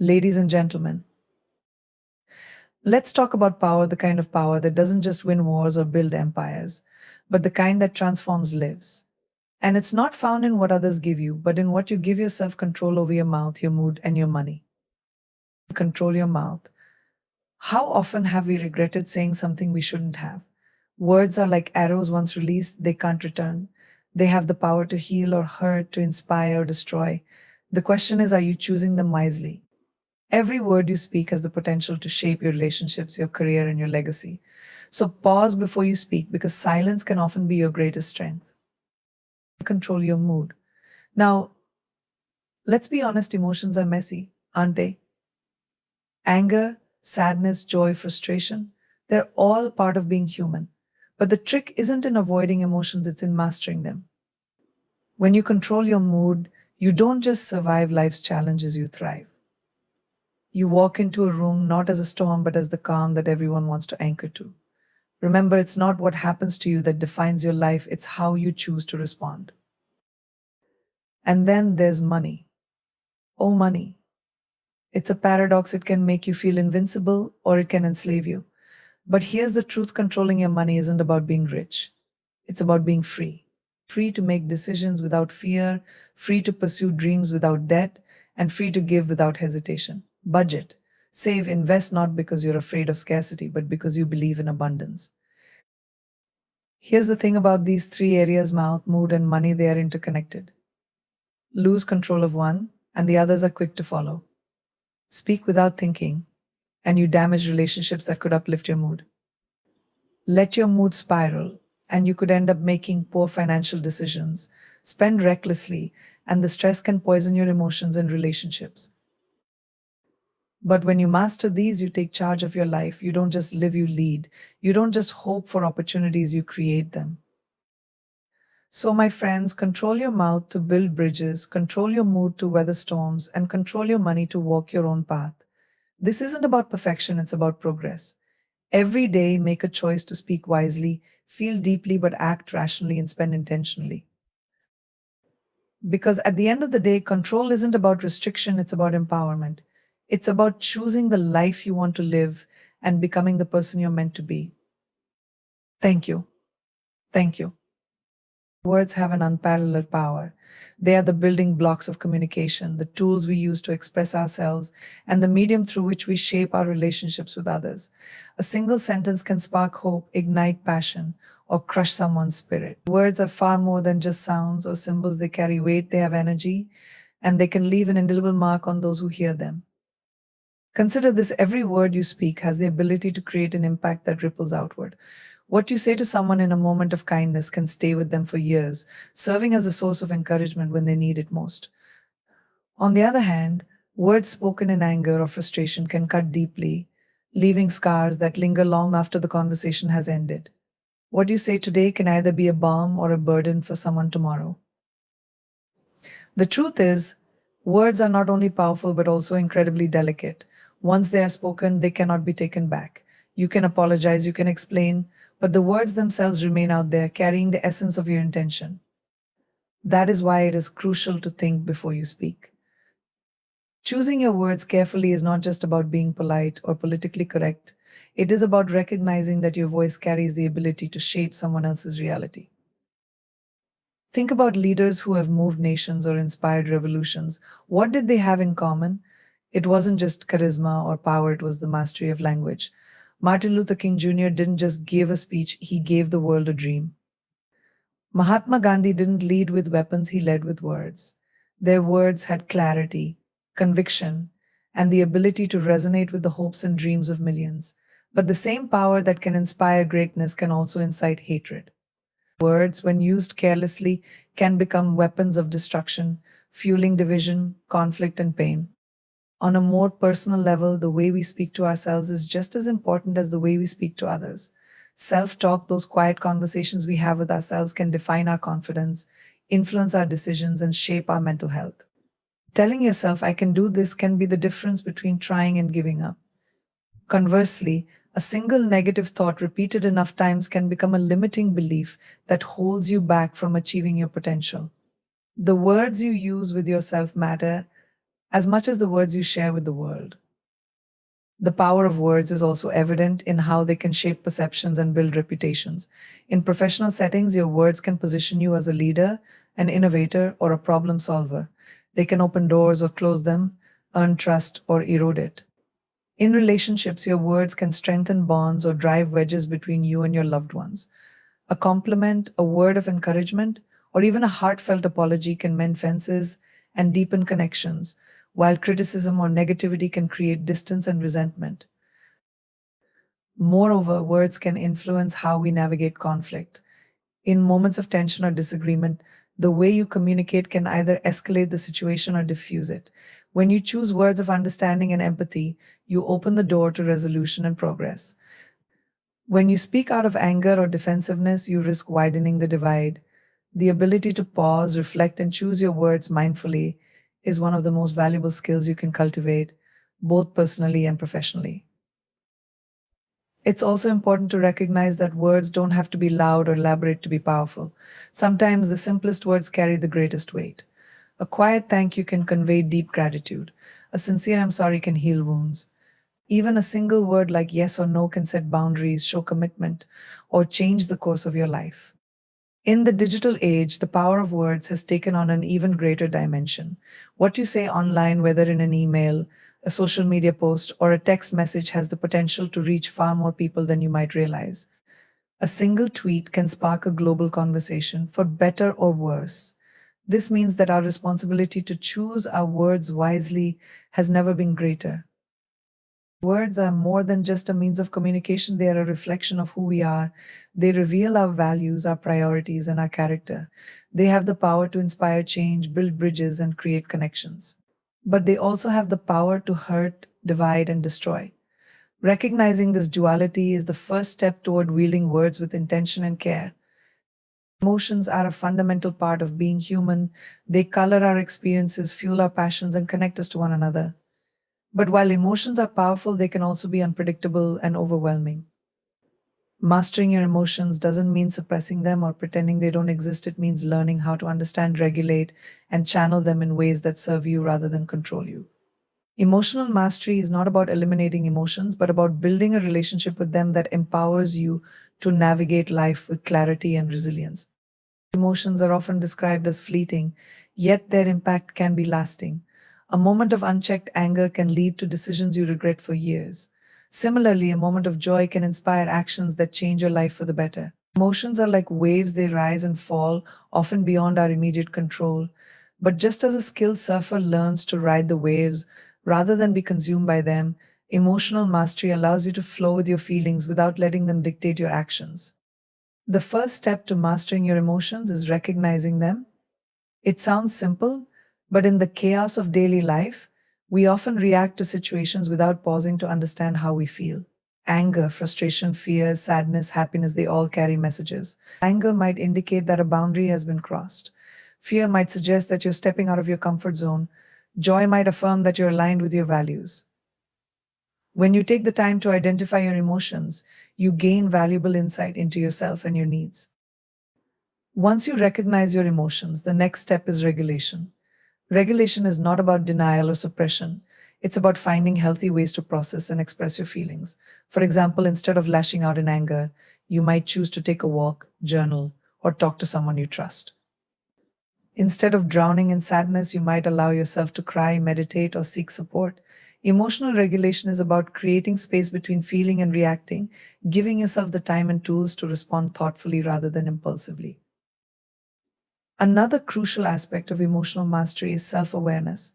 Ladies and gentlemen, let's talk about power, the kind of power that doesn't just win wars or build empires, but the kind that transforms lives. And it's not found in what others give you, but in what you give yourself control over your mouth, your mood, and your money. Control your mouth. How often have we regretted saying something we shouldn't have? Words are like arrows once released, they can't return. They have the power to heal or hurt, to inspire or destroy. The question is, are you choosing them wisely? Every word you speak has the potential to shape your relationships, your career, and your legacy. So pause before you speak because silence can often be your greatest strength. Control your mood. Now, let's be honest, emotions are messy, aren't they? Anger, sadness, joy, frustration, they're all part of being human. But the trick isn't in avoiding emotions, it's in mastering them. When you control your mood, you don't just survive life's challenges, you thrive. You walk into a room not as a storm, but as the calm that everyone wants to anchor to. Remember, it's not what happens to you that defines your life, it's how you choose to respond. And then there's money. Oh, money. It's a paradox. It can make you feel invincible or it can enslave you. But here's the truth, controlling your money isn't about being rich, it's about being free. Free to make decisions without fear, free to pursue dreams without debt, and free to give without hesitation. Budget. Save, invest not because you're afraid of scarcity, but because you believe in abundance. Here's the thing about these three areas, mouth, mood, and money, they are interconnected. Lose control of one, and the others are quick to follow. Speak without thinking, and you damage relationships that could uplift your mood. Let your mood spiral, and you could end up making poor financial decisions, spend recklessly, and the stress can poison your emotions and relationships. But when you master these, you take charge of your life. You don't just live, you lead. You don't just hope for opportunities, you create them. So, my friends, control your mouth to build bridges, control your mood to weather storms, and control your money to walk your own path. This isn't about perfection, it's about progress. Every day, make a choice to speak wisely, feel deeply, but act rationally and spend intentionally. Because at the end of the day, control isn't about restriction, it's about empowerment. It's about choosing the life you want to live and becoming the person you're meant to be. Thank you. Thank you. Words have an unparalleled power. They are the building blocks of communication, the tools we use to express ourselves, and the medium through which we shape our relationships with others. A single sentence can spark hope, ignite passion, or crush someone's spirit. Words are far more than just sounds or symbols. They carry weight, they have energy, and they can leave an indelible mark on those who hear them. Consider this, every word you speak has the ability to create an impact that ripples outward. What you say to someone in a moment of kindness can stay with them for years, serving as a source of encouragement when they need it most. On the other hand, words spoken in anger or frustration can cut deeply, leaving scars that linger long after the conversation has ended. What you say today can either be a balm or a burden for someone tomorrow. The truth is, words are not only powerful but also incredibly delicate. Once they are spoken, they cannot be taken back. You can apologize, you can explain, but the words themselves remain out there, carrying the essence of your intention. That is why it is crucial to think before you speak. Choosing your words carefully is not just about being polite or politically correct, it is about recognizing that your voice carries the ability to shape someone else's reality. Think about leaders who have moved nations or inspired revolutions. What did they have in common? It wasn't just charisma or power, it was the mastery of language. Martin Luther King Jr. didn't just give a speech, he gave the world a dream. Mahatma Gandhi didn't lead with weapons, he led with words. Their words had clarity, conviction, and the ability to resonate with the hopes and dreams of millions. But the same power that can inspire greatness can also incite hatred. Words, when used carelessly, can become weapons of destruction, fueling division, conflict, and pain. On a more personal level, the way we speak to ourselves is just as important as the way we speak to others. Self talk, those quiet conversations we have with ourselves, can define our confidence, influence our decisions, and shape our mental health. Telling yourself, I can do this, can be the difference between trying and giving up. Conversely, a single negative thought repeated enough times can become a limiting belief that holds you back from achieving your potential. The words you use with yourself matter. as much as the words you share with the world. The power of words is also evident in how they can shape perceptions and build reputations. In professional settings, your words can position you as a leader, an innovator, or a problem solver. They can open doors or close them, earn trust or erode it. In relationships, your words can strengthen bonds or drive wedges between you and your loved ones. A compliment, a word of encouragement, or even a heartfelt apology can mend fences and deepen connections, while criticism or negativity can create distance and resentment. Moreover, words can influence how we navigate conflict. In moments of tension or disagreement, the way you communicate can either escalate the situation or diffuse it. When you choose words of understanding and empathy, you open the door to resolution and progress. When you speak out of anger or defensiveness, you risk widening the divide. The ability to pause, reflect, and choose your words mindfully is one of the most valuable skills you can cultivate, both personally and professionally. It's also important to recognize that words don't have to be loud or elaborate to be powerful. Sometimes the simplest words carry the greatest weight. A quiet thank you can convey deep gratitude. A sincere I'm sorry can heal wounds. Even a single word like yes or no can set boundaries, show commitment, or change the course of your life. In the digital age, the power of words has taken on an even greater dimension. What you say online, whether in an email, a social media post, or a text message, has the potential to reach far more people than you might realize. A single tweet can spark a global conversation, for better or worse. This means that our responsibility to choose our words wisely has never been greater. Words are more than just a means of communication, they are a reflection of who we are. They reveal our values, our priorities, and our character. They have the power to inspire change, build bridges, and create connections. But they also have the power to hurt, divide, and destroy. Recognizing this duality is the first step toward wielding words with intention and care. Emotions are a fundamental part of being human. They color our experiences, fuel our passions, and connect us to one another. But while emotions are powerful, they can also be unpredictable and overwhelming. Mastering your emotions doesn't mean suppressing them or pretending they don't exist. It means learning how to understand, regulate, and channel them in ways that serve you rather than control you. Emotional mastery is not about eliminating emotions, but about building a relationship with them that empowers you to navigate life with clarity and resilience. Emotions are often described as fleeting, yet their impact can be lasting. A moment of unchecked anger can lead to decisions you regret for years. Similarly, a moment of joy can inspire actions that change your life for the better. Emotions are like waves, they rise and fall, often beyond our immediate control. But just as a skilled surfer learns to ride the waves rather than be consumed by them, emotional mastery allows you to flow with your feelings without letting them dictate your actions. The first step to mastering your emotions is recognizing them. It sounds simple, but in the chaos of daily life, we often react to situations without pausing to understand how we feel. Anger, frustration, fear, sadness, happiness, they all carry messages. Anger might indicate that a boundary has been crossed. Fear might suggest that you're stepping out of your comfort zone. Joy might affirm that you're aligned with your values. When you take the time to identify your emotions, you gain valuable insight into yourself and your needs. Once you recognize your emotions, the next step is regulation. Regulation is not about denial or suppression. It's about finding healthy ways to process and express your feelings. For example, instead of lashing out in anger, you might choose to take a walk, journal, or talk to someone you trust. Instead of drowning in sadness, you might allow yourself to cry, meditate, or seek support. Emotional regulation is about creating space between feeling and reacting, giving yourself the time and tools to respond thoughtfully rather than impulsively. Another crucial aspect of emotional mastery is self awareness.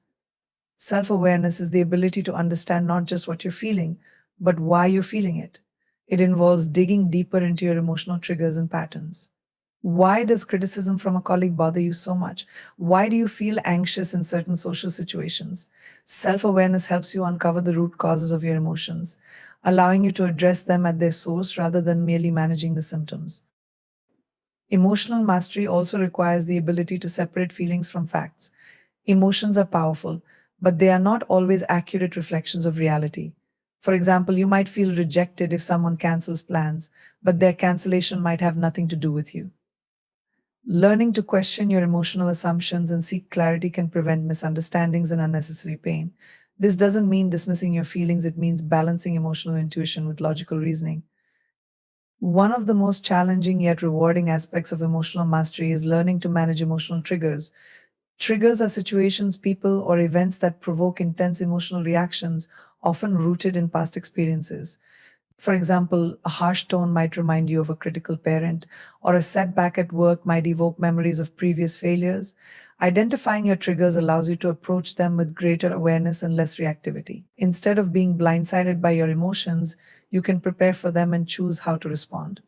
Self awareness is the ability to understand not just what you're feeling, but why you're feeling it. It involves digging deeper into your emotional triggers and patterns. Why does criticism from a colleague bother you so much? Why do you feel anxious in certain social situations? Self awareness helps you uncover the root causes of your emotions, allowing you to address them at their source rather than merely managing the symptoms. Emotional mastery also requires the ability to separate feelings from facts. Emotions are powerful, but they are not always accurate reflections of reality. For example, you might feel rejected if someone cancels plans, but their cancellation might have nothing to do with you. Learning to question your emotional assumptions and seek clarity can prevent misunderstandings and unnecessary pain. This doesn't mean dismissing your feelings, it means balancing emotional intuition with logical reasoning. One of the most challenging yet rewarding aspects of emotional mastery is learning to manage emotional triggers. Triggers are situations, people, or events that provoke intense emotional reactions, often rooted in past experiences. For example, a harsh tone might remind you of a critical parent, or a setback at work might evoke memories of previous failures. Identifying your triggers allows you to approach them with greater awareness and less reactivity. Instead of being blindsided by your emotions, you can prepare for them and choose how to respond.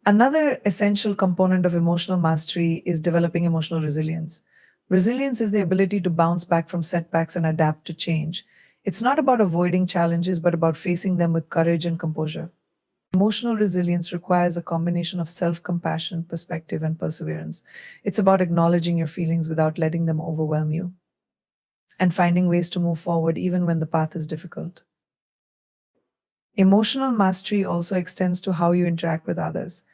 Another essential component of emotional mastery is developing emotional resilience. Resilience is the ability to bounce back from setbacks and adapt to change. It's not about avoiding challenges, but about facing them with courage and composure. Emotional resilience requires a combination of self compassion, perspective, and perseverance. It's about acknowledging your feelings without letting them overwhelm you and finding ways to move forward even when the path is difficult. Emotional mastery also extends to how you interact with others.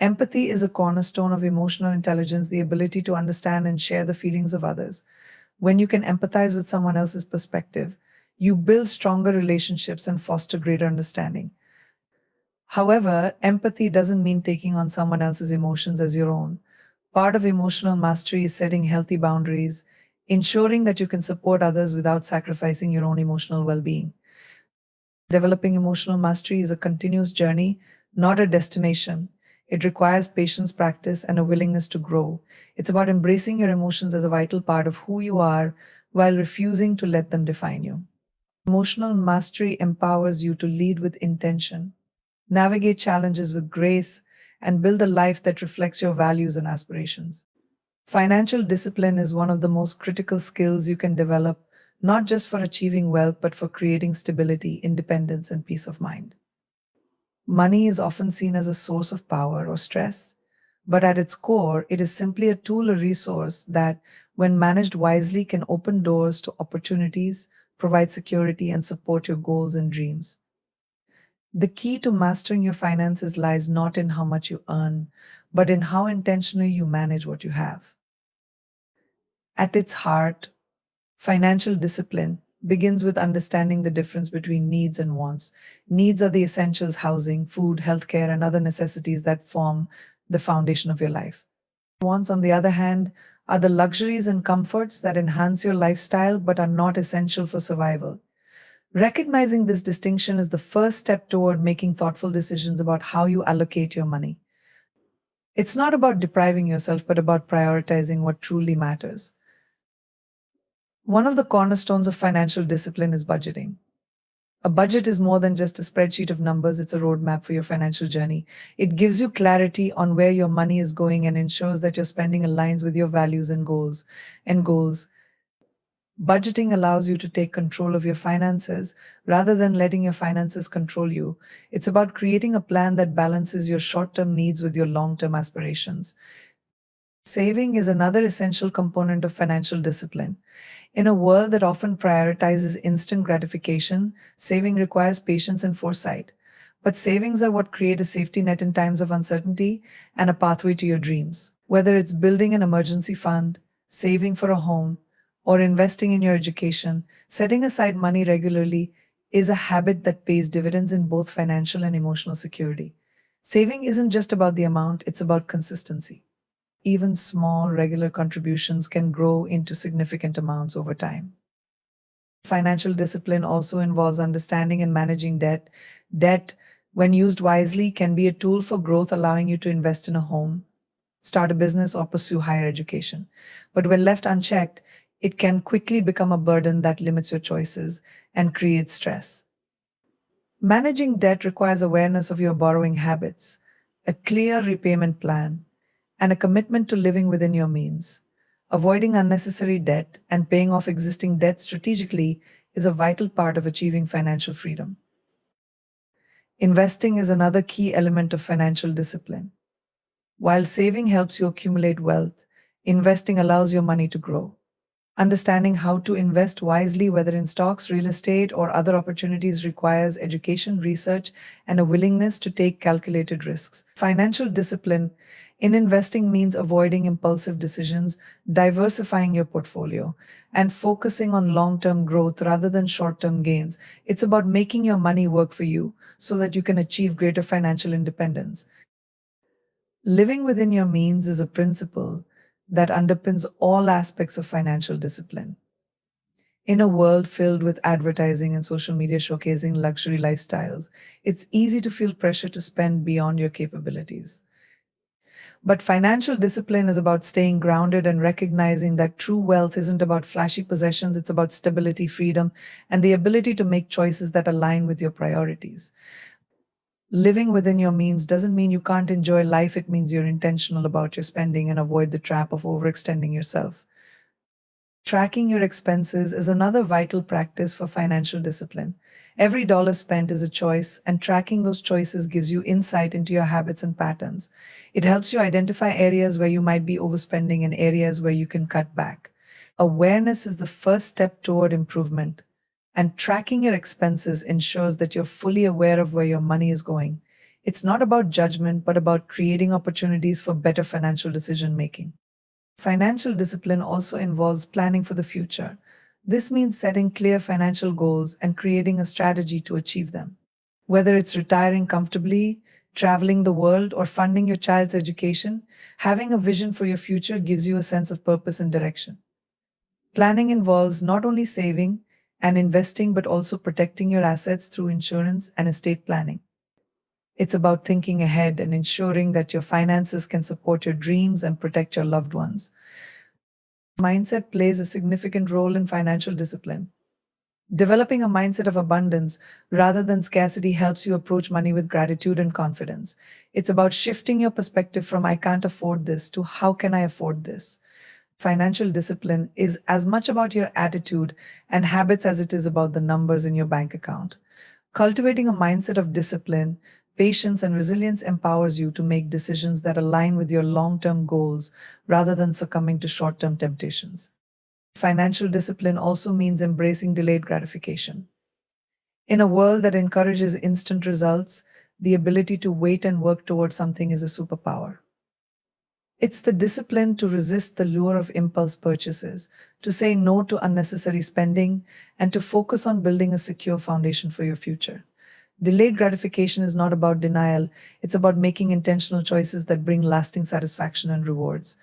Empathy is a cornerstone of emotional intelligence, the ability to understand and share the feelings of others. When you can empathize with someone else's perspective, you build stronger relationships and foster greater understanding. However, empathy doesn't mean taking on someone else's emotions as your own. Part of emotional mastery is setting healthy boundaries, ensuring that you can support others without sacrificing your own emotional well being. Developing emotional mastery is a continuous journey, not a destination. It requires patience, practice, and a willingness to grow. It's about embracing your emotions as a vital part of who you are while refusing to let them define you. Emotional mastery empowers you to lead with intention, navigate challenges with grace, and build a life that reflects your values and aspirations. Financial discipline is one of the most critical skills you can develop, not just for achieving wealth, but for creating stability, independence, and peace of mind. Money is often seen as a source of power or stress, but at its core, it is simply a tool or resource that, when managed wisely, can open doors to opportunities, provide security, and support your goals and dreams. The key to mastering your finances lies not in how much you earn, but in how intentionally you manage what you have. At its heart, financial discipline begins with understanding the difference between needs and wants. Needs are the essentials: housing, food, healthcare, and other necessities that form the foundation of your life. Wants, on the other hand, are the luxuries and comforts that enhance your lifestyle but are not essential for survival. Recognizing this distinction is the first step toward making thoughtful decisions about how you allocate your money. It's not about depriving yourself, but about prioritizing what truly matters. One of the cornerstones of financial discipline is budgeting. A budget is more than just a spreadsheet of numbers, it's a roadmap for your financial journey. It gives you clarity on where your money is going and ensures that your spending aligns with your values and goals. Budgeting allows you to take control of your finances rather than letting your finances control you. It's about creating a plan that balances your short-term needs with your long-term aspirations. Saving is another essential component of financial discipline. In a world that often prioritizes instant gratification, saving requires patience and foresight. But savings are what create a safety net in times of uncertainty and a pathway to your dreams. Whether it's building an emergency fund, saving for a home, or investing in your education, setting aside money regularly is a habit that pays dividends in both financial and emotional security. Saving isn't just about the amount, it's about consistency. Even small, regular contributions can grow into significant amounts over time. Financial discipline also involves understanding and managing debt. Debt, when used wisely, can be a tool for growth, allowing you to invest in a home, start a business, or pursue higher education. But when left unchecked, it can quickly become a burden that limits your choices and creates stress. Managing debt requires awareness of your borrowing habits, a clear repayment plan, and a commitment to living within your means. Avoiding unnecessary debt and paying off existing debt strategically is a vital part of achieving financial freedom. Investing is another key element of financial discipline. While saving helps you accumulate wealth, investing allows your money to grow. Understanding how to invest wisely, whether in stocks, real estate, or other opportunities, requires education, research, and a willingness to take calculated risks. Financial discipline in investing means avoiding impulsive decisions, diversifying your portfolio, and focusing on long term growth rather than short term gains. It's about making your money work for you so that you can achieve greater financial independence. Living within your means is a principle that underpins all aspects of financial discipline. In a world filled with advertising and social media showcasing luxury lifestyles, it's easy to feel pressure to spend beyond your capabilities. But financial discipline is about staying grounded and recognizing that true wealth isn't about flashy possessions, it's about stability, freedom, and the ability to make choices that align with your priorities. Living within your means doesn't mean you can't enjoy life, it means you're intentional about your spending and avoid the trap of overextending yourself. Tracking your expenses is another vital practice for financial discipline. Every dollar spent is a choice, and tracking those choices gives you insight into your habits and patterns. It helps you identify areas where you might be overspending and areas where you can cut back. Awareness is the first step toward improvement, and tracking your expenses ensures that you're fully aware of where your money is going. It's not about judgment, but about creating opportunities for better financial decision making. Financial discipline also involves planning for the future. This means setting clear financial goals and creating a strategy to achieve them. Whether it's retiring comfortably, traveling the world, or funding your child's education, having a vision for your future gives you a sense of purpose and direction. Planning involves not only saving and investing, but also protecting your assets through insurance and estate planning. It's about thinking ahead and ensuring that your finances can support your dreams and protect your loved ones. Mindset plays a significant role in financial discipline. Developing a mindset of abundance rather than scarcity helps you approach money with gratitude and confidence. It's about shifting your perspective from "I can't afford this" to "how can I afford this?" Financial discipline is as much about your attitude and habits as it is about the numbers in your bank account. Cultivating a mindset of discipline, patience, and resilience empowers you to make decisions that align with your long term goals rather than succumbing to short term temptations. Financial discipline also means embracing delayed gratification. In a world that encourages instant results, the ability to wait and work towards something is a superpower. It's the discipline to resist the lure of impulse purchases, to say no to unnecessary spending, and to focus on building a secure foundation for your future. Delayed gratification is not about denial, it's about making intentional choices that bring lasting satisfaction and rewards.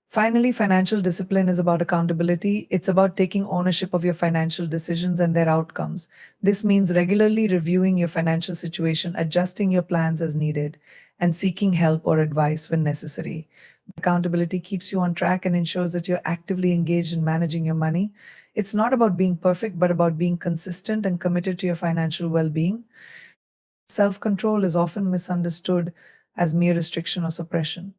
Finally, financial discipline is about accountability. It's about taking ownership of your financial decisions and their outcomes. This means regularly reviewing your financial situation, adjusting your plans as needed, and seeking help or advice when necessary. Accountability keeps you on track and ensures that you're actively engaged in managing your money. It's not about being perfect, but about being consistent and committed to your financial well being. Self control is often misunderstood as mere restriction or suppression.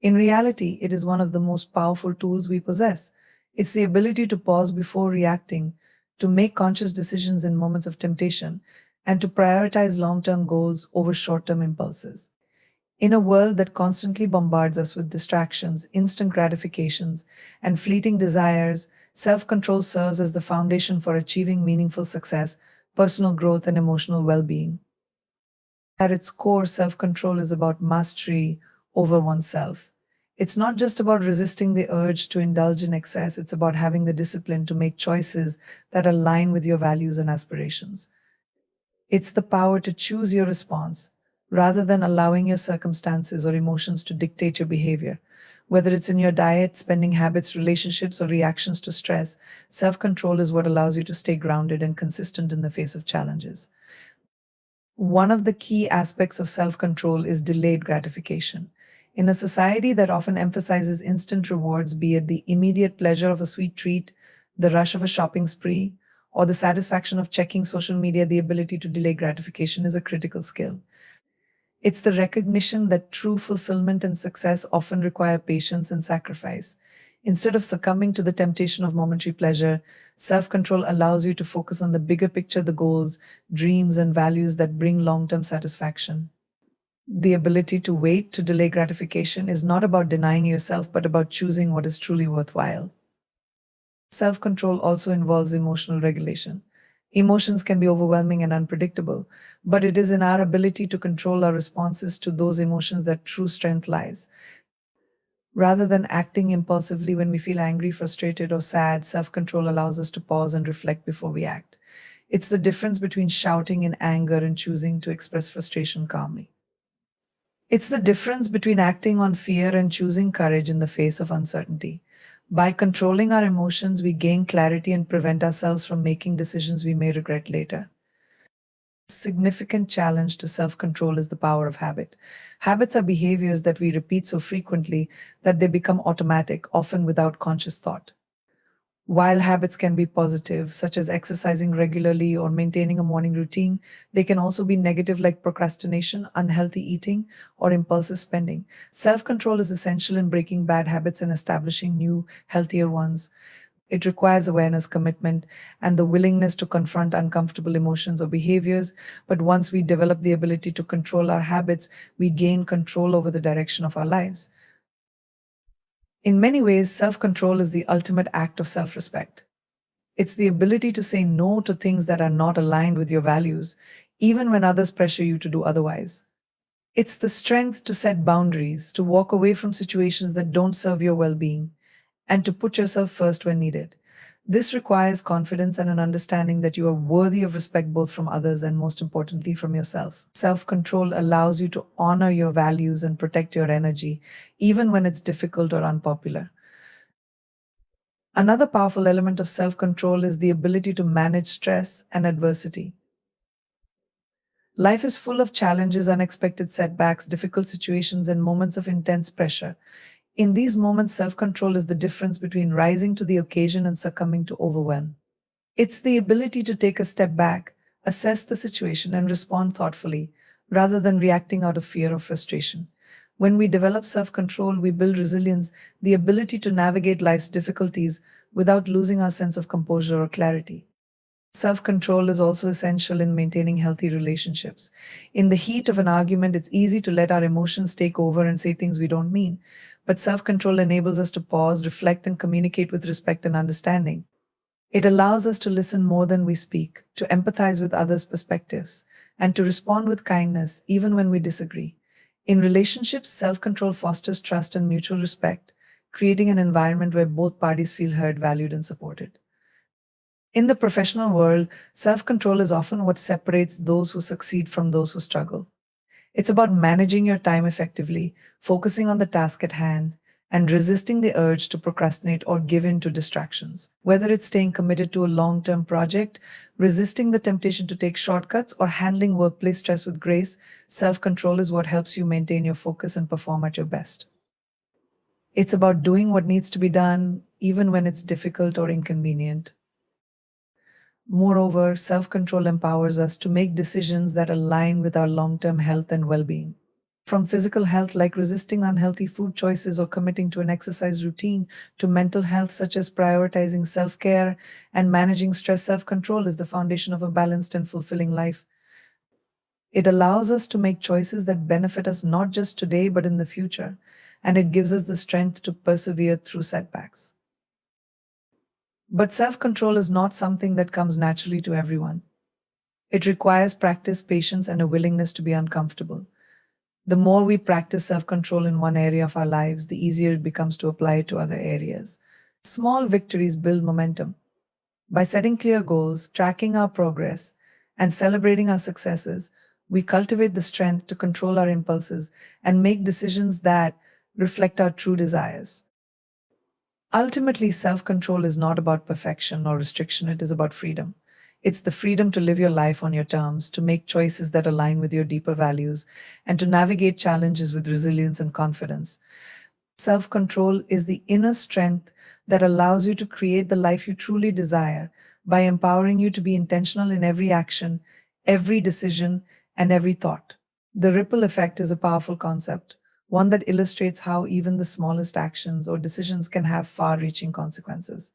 In reality, it is one of the most powerful tools we possess. It's the ability to pause before reacting, to make conscious decisions in moments of temptation, and to prioritize long term goals over short term impulses. In a world that constantly bombards us with distractions, instant gratifications, and fleeting desires, self control serves as the foundation for achieving meaningful success, personal growth, and emotional well being. At its core, self control is about mastery over oneself. It's not just about resisting the urge to indulge in excess, it's about having the discipline to make choices that align with your values and aspirations. It's the power to choose your response rather than allowing your circumstances or emotions to dictate your behavior. Whether it's in your diet, spending habits, relationships, or reactions to stress, self control is what allows you to stay grounded and consistent in the face of challenges. One of the key aspects of self control is delayed gratification. In a society that often emphasizes instant rewards, be it the immediate pleasure of a sweet treat, the rush of a shopping spree, or the satisfaction of checking social media, the ability to delay gratification is a critical skill. It's the recognition that true fulfillment and success often require patience and sacrifice. Instead of succumbing to the temptation of momentary pleasure, self control allows you to focus on the bigger picture, the goals, dreams, and values that bring long term satisfaction. The ability to wait, to delay gratification, is not about denying yourself, but about choosing what is truly worthwhile. Self control also involves emotional regulation. Emotions can be overwhelming and unpredictable, but it is in our ability to control our responses to those emotions that true strength lies. Rather than acting impulsively when we feel angry, frustrated, or sad, self control allows us to pause and reflect before we act. It's the difference between shouting in anger and choosing to express frustration calmly. It's the difference between acting on fear and choosing courage in the face of uncertainty. By controlling our emotions, we gain clarity and prevent ourselves from making decisions we may regret later. Significant challenge to self control is the power of habit. Habits are behaviors that we repeat so frequently that they become automatic, often without conscious thought. While habits can be positive, such as exercising regularly or maintaining a morning routine, they can also be negative, like procrastination, unhealthy eating, or impulsive spending. Self control is essential in breaking bad habits and establishing new, healthier ones. It requires awareness, commitment, and the willingness to confront uncomfortable emotions or behaviors. But once we develop the ability to control our habits, we gain control over the direction of our lives. In many ways, self control is the ultimate act of self respect. It's the ability to say no to things that are not aligned with your values, even when others pressure you to do otherwise. It's the strength to set boundaries, to walk away from situations that don't serve your well being, and to put yourself first when needed. This requires confidence and an understanding that you are worthy of respect both from others and, most importantly, from yourself. Self control allows you to honor your values and protect your energy, even when it's difficult or unpopular. Another powerful element of self control is the ability to manage stress and adversity. Life is full of challenges, unexpected setbacks, difficult situations, and moments of intense pressure. In these moments, self control is the difference between rising to the occasion and succumbing to overwhelm. It's the ability to take a step back, assess the situation, and respond thoughtfully, rather than reacting out of fear or frustration. When we develop self control, we build resilience, the ability to navigate life's difficulties without losing our sense of composure or clarity. Self control is also essential in maintaining healthy relationships. In the heat of an argument, it's easy to let our emotions take over and say things we don't mean. But self control enables us to pause, reflect, and communicate with respect and understanding. It allows us to listen more than we speak, to empathize with others' perspectives, and to respond with kindness even when we disagree. In relationships, self control fosters trust and mutual respect, creating an environment where both parties feel heard, valued, and supported. In the professional world, self control is often what separates those who succeed from those who struggle. It's about managing your time effectively, focusing on the task at hand, and resisting the urge to procrastinate or give in to distractions. Whether it's staying committed to a long term project, resisting the temptation to take shortcuts, or handling workplace stress with grace, self control is what helps you maintain your focus and perform at your best. It's about doing what needs to be done, even when it's difficult or inconvenient. Moreover, self control empowers us to make decisions that align with our long term health and well being. From physical health, like resisting unhealthy food choices or committing to an exercise routine, to mental health, such as prioritizing self care and managing stress, self control is the foundation of a balanced and fulfilling life. It allows us to make choices that benefit us not just today but in the future, and it gives us the strength to persevere through setbacks. But self control is not something that comes naturally to everyone. It requires practice, patience, and a willingness to be uncomfortable. The more we practice self control in one area of our lives, the easier it becomes to apply it to other areas. Small victories build momentum. By setting clear goals, tracking our progress, and celebrating our successes, we cultivate the strength to control our impulses and make decisions that reflect our true desires. Ultimately, self control is not about perfection or restriction, it is about freedom. It's the freedom to live your life on your terms, to make choices that align with your deeper values, and to navigate challenges with resilience and confidence. Self control is the inner strength that allows you to create the life you truly desire by empowering you to be intentional in every action, every decision, and every thought. The ripple effect is a powerful concept, one that illustrates how even the smallest actions or decisions can have far reaching consequences.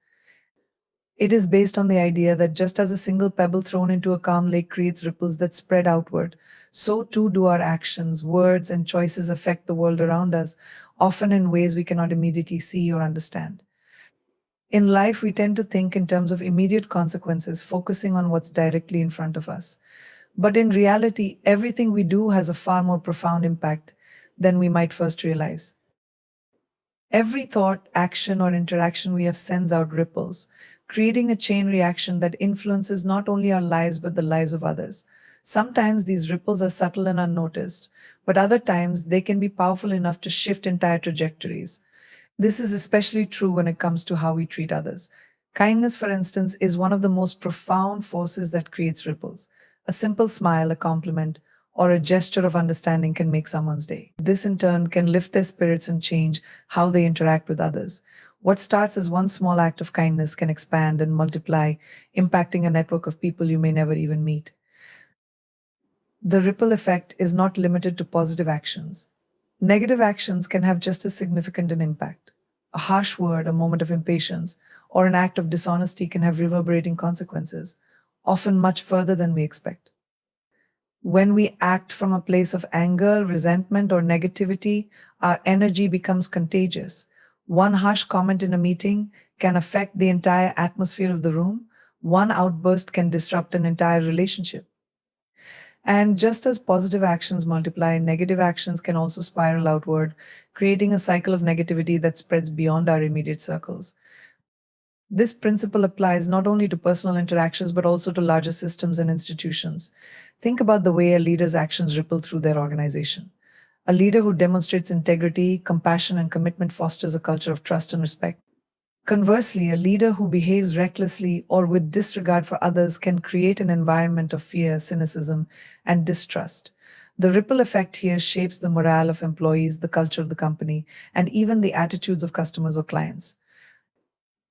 It is based on the idea that just as a single pebble thrown into a calm lake creates ripples that spread outward, so too do our actions, words, and choices affect the world around us, often in ways we cannot immediately see or understand. In life, we tend to think in terms of immediate consequences, focusing on what's directly in front of us. But in reality, everything we do has a far more profound impact than we might first realize. Every thought, action, or interaction we have sends out ripples, creating a chain reaction that influences not only our lives but the lives of others. Sometimes these ripples are subtle and unnoticed, but other times they can be powerful enough to shift entire trajectories. This is especially true when it comes to how we treat others. Kindness, for instance, is one of the most profound forces that creates ripples. A simple smile, a compliment, or a gesture of understanding can make someone's day. This, in turn, can lift their spirits and change how they interact with others. What starts as one small act of kindness can expand and multiply, impacting a network of people you may never even meet. The ripple effect is not limited to positive actions. Negative actions can have just as significant an impact. A harsh word, a moment of impatience, or an act of dishonesty can have reverberating consequences, often much further than we expect. When we act from a place of anger, resentment, or negativity, our energy becomes contagious. One harsh comment in a meeting can affect the entire atmosphere of the room. One outburst can disrupt an entire relationship. And just as positive actions multiply, negative actions can also spiral outward, creating a cycle of negativity that spreads beyond our immediate circles. This principle applies not only to personal interactions but also to larger systems and institutions. Think about the way a leader's actions ripple through their organization. A leader who demonstrates integrity, compassion, and commitment fosters a culture of trust and respect. Conversely, a leader who behaves recklessly or with disregard for others can create an environment of fear, cynicism, and distrust. The ripple effect here shapes the morale of employees, the culture of the company, and even the attitudes of customers or clients.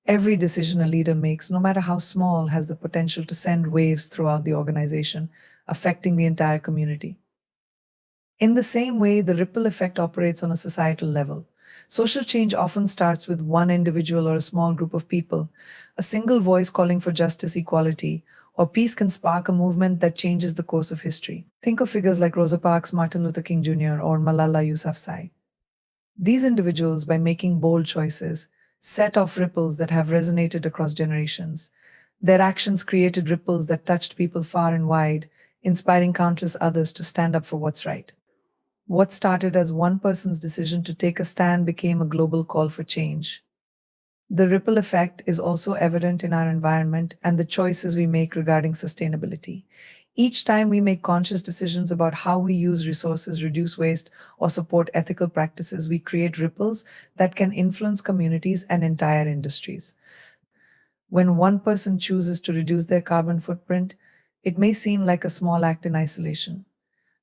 Every decision a leader makes, no matter how small, has the potential to send waves throughout the organization, affecting the entire community. In the same way, the ripple effect operates on a societal level. Social change often starts with one individual or a small group of people. A single voice calling for justice, equality, or peace can spark a movement that changes the course of history. Think of figures like Rosa Parks, Martin Luther King Jr., or Malala Yousafzai. These individuals, by making bold choices, set off ripples that have resonated across generations. Their actions created ripples that touched people far and wide, inspiring countless others to stand up for what's right. What started as one person's decision to take a stand became a global call for change. The ripple effect is also evident in our environment and the choices we make regarding sustainability. Each time we make conscious decisions about how we use resources, reduce waste, or support ethical practices, we create ripples that can influence communities and entire industries. When one person chooses to reduce their carbon footprint, it may seem like a small act in isolation.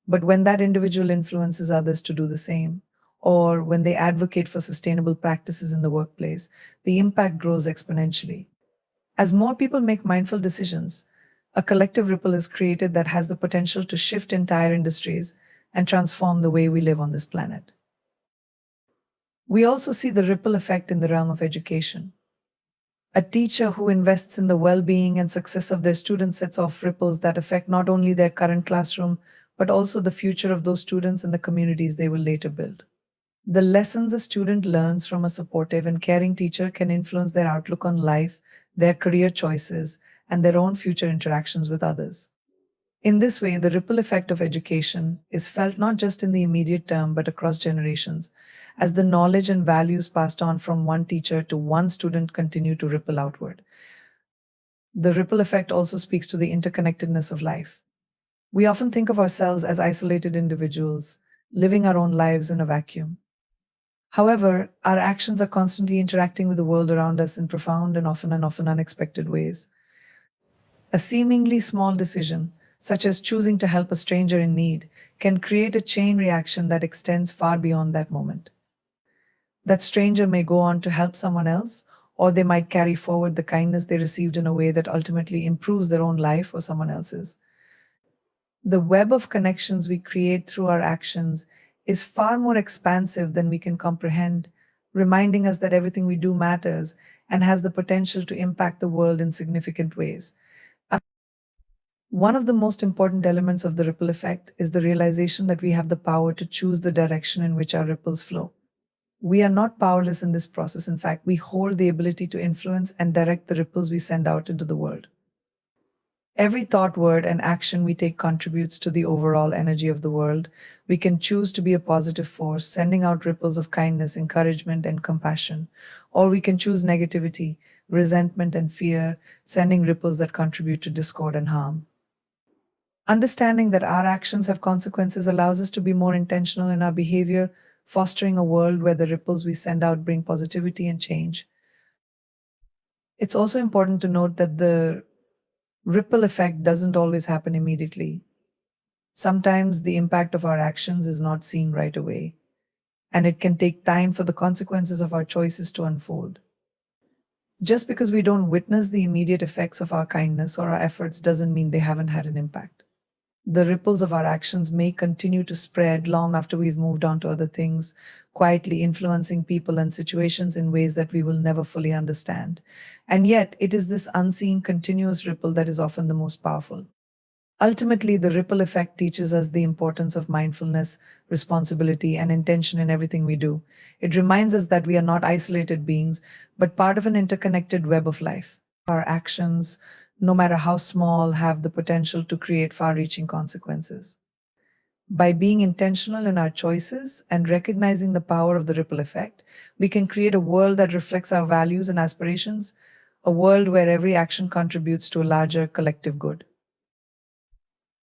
But when that individual influences others to do the same, or when they advocate for sustainable practices in the workplace, the impact grows exponentially. As more people make mindful decisions, a collective ripple is created that has the potential to shift entire industries and transform the way we live on this planet. We also see the ripple effect in the realm of education. A teacher who invests in the well being and success of their students sets off ripples that affect not only their current classroom, but also the future of those students and the communities they will later build. The lessons a student learns from a supportive and caring teacher can influence their outlook on life, their career choices, and their own future interactions with others. In this way, the ripple effect of education is felt not just in the immediate term but across generations, as the knowledge and values passed on from one teacher to one student continue to ripple outward. The ripple effect also speaks to the interconnectedness of life. We often think of ourselves as isolated individuals, living our own lives in a vacuum. However, our actions are constantly interacting with the world around us in profound and often unexpected ways. A seemingly small decision, such as choosing to help a stranger in need, can create a chain reaction that extends far beyond that moment. That stranger may go on to help someone else, or they might carry forward the kindness they received in a way that ultimately improves their own life or someone else's. The web of connections we create through our actions is far more expansive than we can comprehend, reminding us that everything we do matters and has the potential to impact the world in significant ways. One of the most important elements of the ripple effect is the realization that we have the power to choose the direction in which our ripples flow. We are not powerless in this process. In fact, we hold the ability to influence and direct the ripples we send out into the world. Every thought, word, and action we take contributes to the overall energy of the world. We can choose to be a positive force, sending out ripples of kindness, encouragement, and compassion. Or we can choose negativity, resentment, and fear, sending ripples that contribute to discord and harm. Understanding that our actions have consequences allows us to be more intentional in our behavior, fostering a world where the ripples we send out bring positivity and change. It's also important to note that the ripple effect doesn't always happen immediately. Sometimes the impact of our actions is not seen right away, and it can take time for the consequences of our choices to unfold. Just because we don't witness the immediate effects of our kindness or our efforts doesn't mean they haven't had an impact. The ripples of our actions may continue to spread long after we've moved on to other things, quietly influencing people and situations in ways that we will never fully understand. And yet, it is this unseen, continuous ripple that is often the most powerful. Ultimately, the ripple effect teaches us the importance of mindfulness, responsibility, and intention in everything we do. It reminds us that we are not isolated beings, but part of an interconnected web of life. Our actions, no matter how small, have the potential to create far reaching consequences. By being intentional in our choices and recognizing the power of the ripple effect, we can create a world that reflects our values and aspirations, a world where every action contributes to a larger collective good.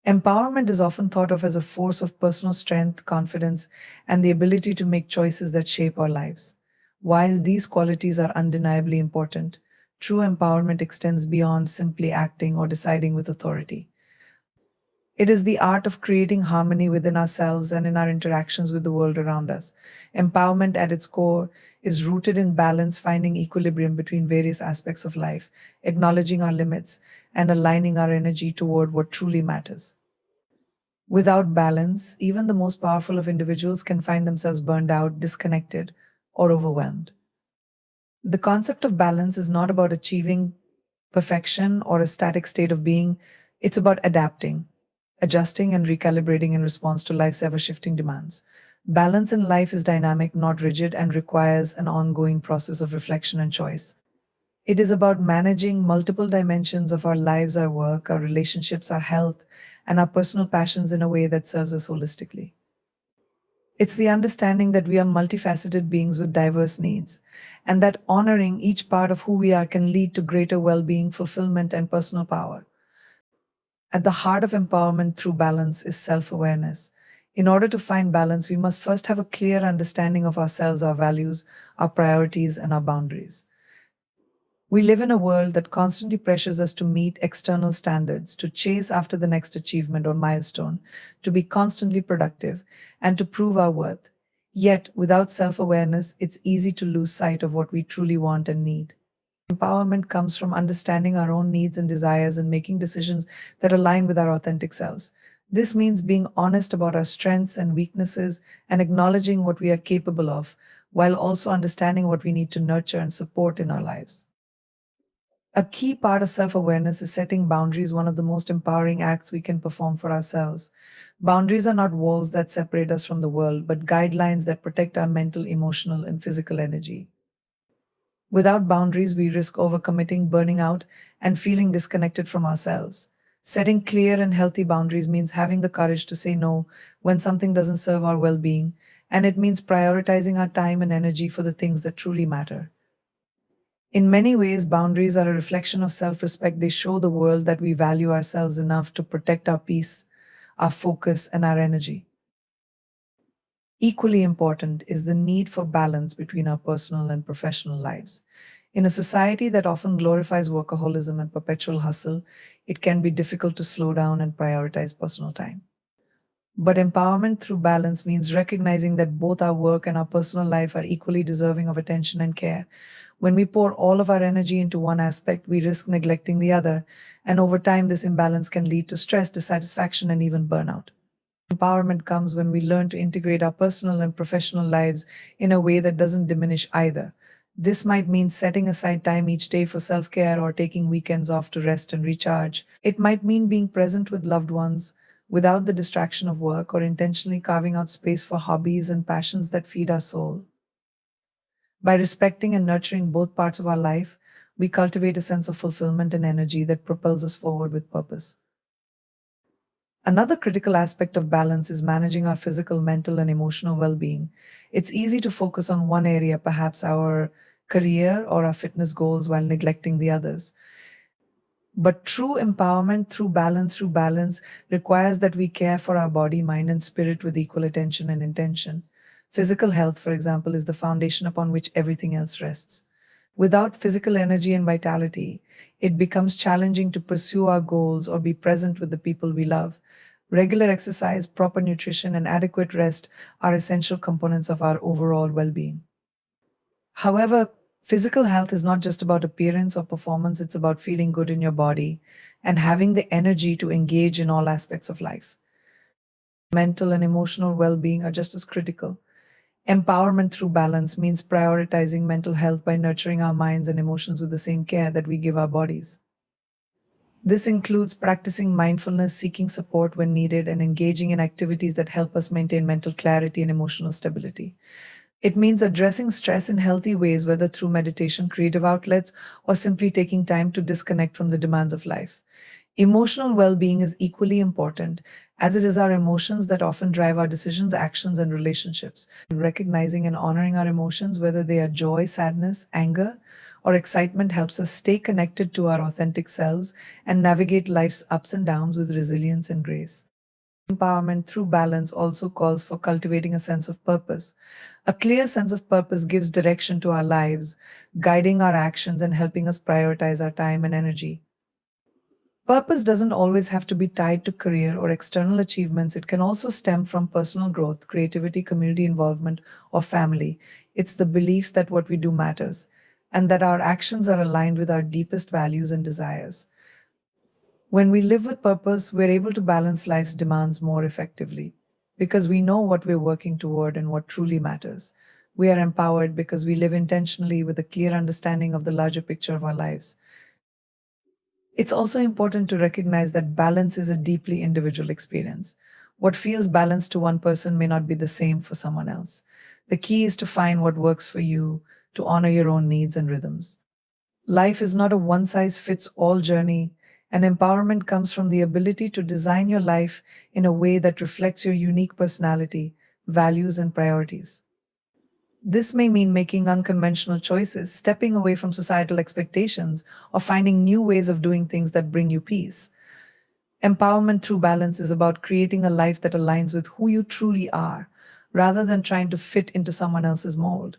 Empowerment is often thought of as a force of personal strength, confidence, and the ability to make choices that shape our lives. While these qualities are undeniably important, true empowerment extends beyond simply acting or deciding with authority. It is the art of creating harmony within ourselves and in our interactions with the world around us. Empowerment at its core is rooted in balance, finding equilibrium between various aspects of life, acknowledging our limits, and aligning our energy toward what truly matters. Without balance, even the most powerful of individuals can find themselves burned out, disconnected, or overwhelmed. The concept of balance is not about achieving perfection or a static state of being, it's about adapting, adjusting, and recalibrating in response to life's ever shifting demands. Balance in life is dynamic, not rigid, and requires an ongoing process of reflection and choice. It is about managing multiple dimensions of our lives, our work, our relationships, our health, and our personal passions in a way that serves us holistically. It's the understanding that we are multifaceted beings with diverse needs, and that honoring each part of who we are can lead to greater well being, fulfillment, and personal power. At the heart of empowerment through balance is self awareness. In order to find balance, we must first have a clear understanding of ourselves, our values, our priorities, and our boundaries. We live in a world that constantly pressures us to meet external standards, to chase after the next achievement or milestone, to be constantly productive, and to prove our worth. Yet, without self awareness, it's easy to lose sight of what we truly want and need. Empowerment comes from understanding our own needs and desires and making decisions that align with our authentic selves. This means being honest about our strengths and weaknesses and acknowledging what we are capable of, while also understanding what we need to nurture and support in our lives. A key part of self awareness is setting boundaries, one of the most empowering acts we can perform for ourselves. Boundaries are not walls that separate us from the world, but guidelines that protect our mental, emotional, and physical energy. Without boundaries, we risk overcommitting, burning out, and feeling disconnected from ourselves. Setting clear and healthy boundaries means having the courage to say no when something doesn't serve our well being, and it means prioritizing our time and energy for the things that truly matter. In many ways, boundaries are a reflection of self respect. They show the world that we value ourselves enough to protect our peace, our focus, and our energy. Equally important is the need for balance between our personal and professional lives. In a society that often glorifies workaholism and perpetual hustle, it can be difficult to slow down and prioritize personal time. But empowerment through balance means recognizing that both our work and our personal life are equally deserving of attention and care. When we pour all of our energy into one aspect, we risk neglecting the other, and over time, this imbalance can lead to stress, dissatisfaction, and even burnout. Empowerment comes when we learn to integrate our personal and professional lives in a way that doesn't diminish either. This might mean setting aside time each day for self care or taking weekends off to rest and recharge. It might mean being present with loved ones without the distraction of work or intentionally carving out space for hobbies and passions that feed our soul. By respecting and nurturing both parts of our life, we cultivate a sense of fulfillment and energy that propels us forward with purpose. Another critical aspect of balance is managing our physical, mental, and emotional well being. It's easy to focus on one area, perhaps our career or our fitness goals, while neglecting the others. But true empowerment through balance requires that we care for our body, mind, and spirit with equal attention and intention. Physical health, for example, is the foundation upon which everything else rests. Without physical energy and vitality, it becomes challenging to pursue our goals or be present with the people we love. Regular exercise, proper nutrition, and adequate rest are essential components of our overall well being. However, physical health is not just about appearance or performance, it's about feeling good in your body and having the energy to engage in all aspects of life. Mental and emotional well being are just as critical. Empowerment through balance means prioritizing mental health by nurturing our minds and emotions with the same care that we give our bodies. This includes practicing mindfulness, seeking support when needed, and engaging in activities that help us maintain mental clarity and emotional stability. It means addressing stress in healthy ways, whether through meditation, creative outlets, or simply taking time to disconnect from the demands of life. Emotional well being is equally important, as it is our emotions that often drive our decisions, actions, and relationships. Recognizing and honoring our emotions, whether they are joy, sadness, anger, or excitement, helps us stay connected to our authentic selves and navigate life's ups and downs with resilience and grace. Empowerment through balance also calls for cultivating a sense of purpose. A clear sense of purpose gives direction to our lives, guiding our actions and helping us prioritize our time and energy. Purpose doesn't always have to be tied to career or external achievements. It can also stem from personal growth, creativity, community involvement, or family. It's the belief that what we do matters and that our actions are aligned with our deepest values and desires. When we live with purpose, we're able to balance life's demands more effectively because we know what we're working toward and what truly matters. We are empowered because we live intentionally with a clear understanding of the larger picture of our lives. It's also important to recognize that balance is a deeply individual experience. What feels balanced to one person may not be the same for someone else. The key is to find what works for you, to honor your own needs and rhythms. Life is not a one size fits all journey, and empowerment comes from the ability to design your life in a way that reflects your unique personality, values, and priorities. This may mean making unconventional choices, stepping away from societal expectations, or finding new ways of doing things that bring you peace. Empowerment through balance is about creating a life that aligns with who you truly are, rather than trying to fit into someone else's mold.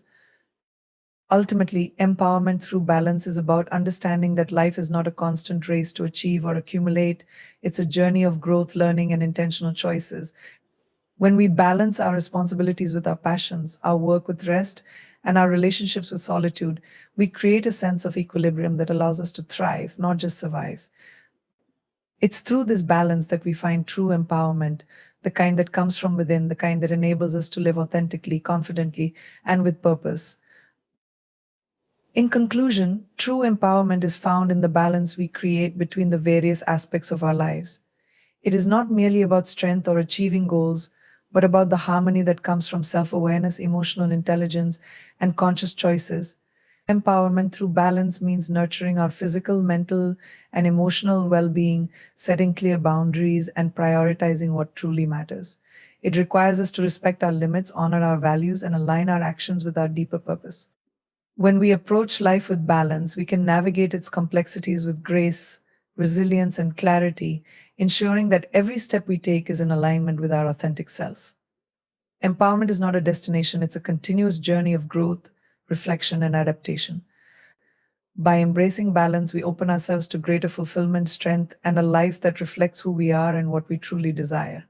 Ultimately, empowerment through balance is about understanding that life is not a constant race to achieve or accumulate. It's a journey of growth, learning, and intentional choices. When we balance our responsibilities with our passions, our work with rest, and our relationships with solitude, we create a sense of equilibrium that allows us to thrive, not just survive. It's through this balance that we find true empowerment, the kind that comes from within, the kind that enables us to live authentically, confidently, and with purpose. In conclusion, true empowerment is found in the balance we create between the various aspects of our lives. It is not merely about strength or achieving goals, but about the harmony that comes from self awareness, emotional intelligence, and conscious choices. Empowerment through balance means nurturing our physical, mental, and emotional well being, setting clear boundaries, and prioritizing what truly matters. It requires us to respect our limits, honor our values, and align our actions with our deeper purpose. When we approach life with balance, we can navigate its complexities with grace, resilience, and clarity, ensuring that every step we take is in alignment with our authentic self. Empowerment is not a destination, it's a continuous journey of growth, reflection, and adaptation. By embracing balance, we open ourselves to greater fulfillment, strength, and a life that reflects who we are and what we truly desire.